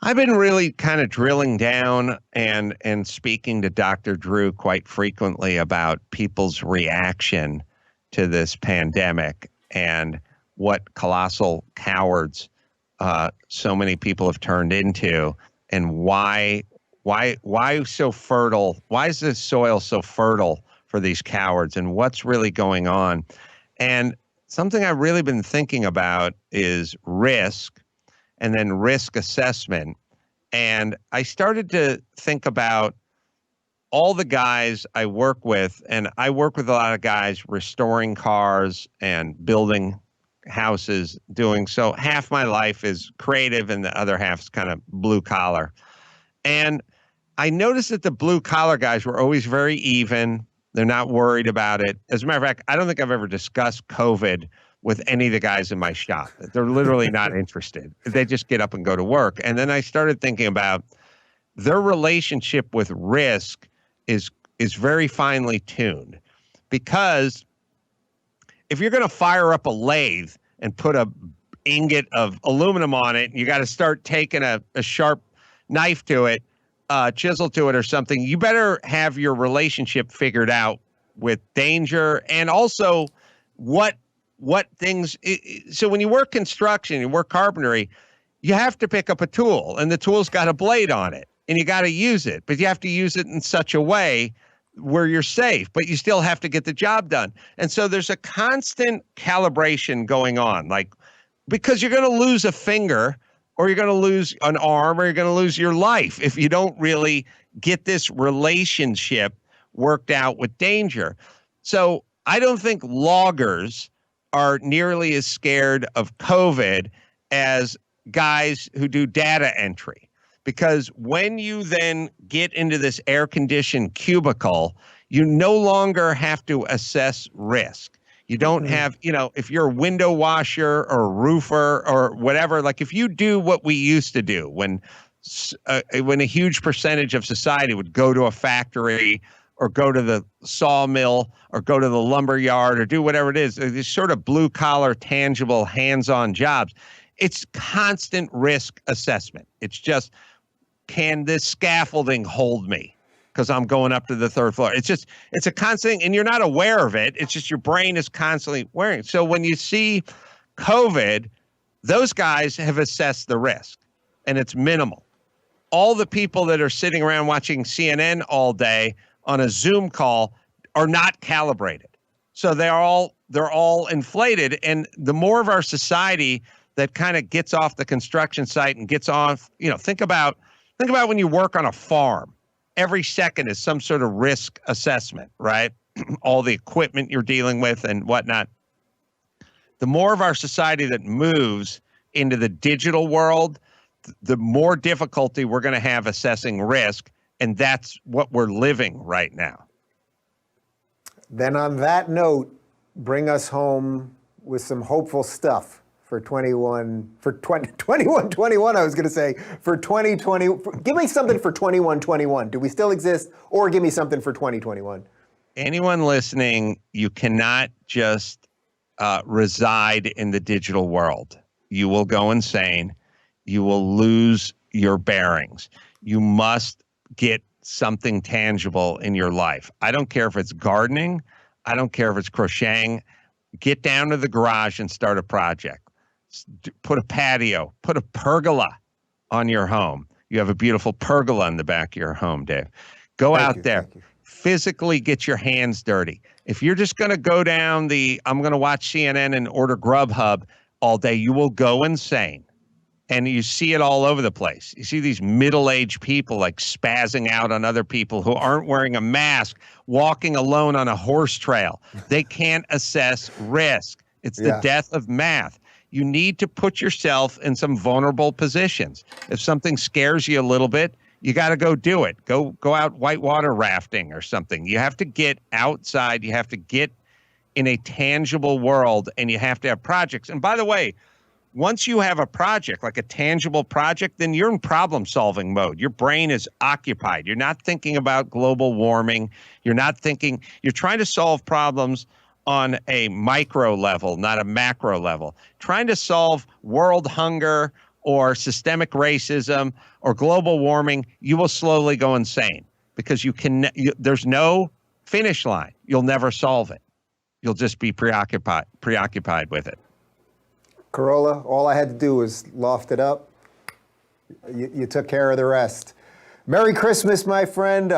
I've been really kind of drilling down and speaking to Dr. Drew quite frequently about people's reaction to this pandemic and what colossal cowards so many people have turned into, and why so fertile? Why is this soil so fertile for these cowards, and what's really going on? And something I've really been thinking about is risk and then risk assessment. And I started to think about all the guys I work with, and I work with a lot of guys restoring cars and building houses, doing so. Half my life is creative and the other half is kind of blue collar. And I noticed that the blue collar guys were always very even. They're not worried about it. As a matter of fact, I don't think I've ever discussed COVID with any of the guys in my shop. They're literally not interested. They just get up and go to work. And then I started thinking about their relationship with risk is very finely tuned, because if you're going to fire up a lathe and put a ingot of aluminum on it, you got to start taking a sharp knife to it, chisel to it or something, you better have your relationship figured out with danger and also what things. So when you work construction, you work carpentry, you have to pick up a tool, and the tool's got a blade on it, and you got to use it, but you have to use it in such a way where you're safe, but you still have to get the job done. And so there's a constant calibration going on, like, because you're going to lose a finger, or you're going to lose an arm, or you're going to lose your life if you don't really get this relationship worked out with danger. So I don't think loggers are nearly as scared of COVID as guys who do data entry. Because when you then get into this air-conditioned cubicle, you no longer have to assess risk. You don't have, if you're a window washer or a roofer or whatever, like if you do what we used to do when a huge percentage of society would go to a factory or go to the sawmill or go to the lumber yard or do whatever it is, these sort of blue-collar, tangible, hands-on jobs, it's constant risk assessment. It's just, can this scaffolding hold me? Because I'm going up to the third floor. It's a constant thing, and you're not aware of it. It's just your brain is constantly wearing it. So when you see COVID, those guys have assessed the risk, and it's minimal. All the people that are sitting around watching CNN all day on a Zoom call are not calibrated. So they're all inflated. And the more of our society that kind of gets off the construction site and gets off, think about when you work on a farm. Every second is some sort of risk assessment, right? All the equipment you're dealing with and whatnot. The more of our society that moves into the digital world, the more difficulty we're going to have assessing risk. And that's what we're living right now. Then on that note, bring us home with some hopeful stuff for 21, I was going to say, for 2020. Give me something for 21. Do we still exist? Or give me something for 2021. Anyone listening, you cannot just reside in the digital world. You will go insane. You will lose your bearings. You must get something tangible in your life. I don't care if it's gardening. I don't care if it's crocheting. Get down to the garage and start a project. Put a patio, put a pergola on your home. You have a beautiful pergola in the back of your home, Dave. Go out there, physically get your hands dirty. If you're just going to go down I'm going to watch CNN and order Grubhub all day, you will go insane. And you see it all over the place. You see these middle-aged people like spazzing out on other people who aren't wearing a mask, walking alone on a horse trail. They can't assess risk. It's the death of math. You need to put yourself in some vulnerable positions. If something scares you a little bit, you got to go do it. Go out whitewater rafting or something. You have to get outside. You have to get in a tangible world, and you have to have projects. And by the way, once you have a project, like a tangible project, then you're in problem-solving mode. Your brain is occupied. You're not thinking about global warming. You're trying to solve problems on a micro level, not a macro level. Trying to solve world hunger or systemic racism or global warming, you will slowly go insane because there's no finish line. You'll never solve it. You'll just be preoccupied with it. Carolla, all I had to do was loft it up. You took care of the rest. Merry Christmas, my friend.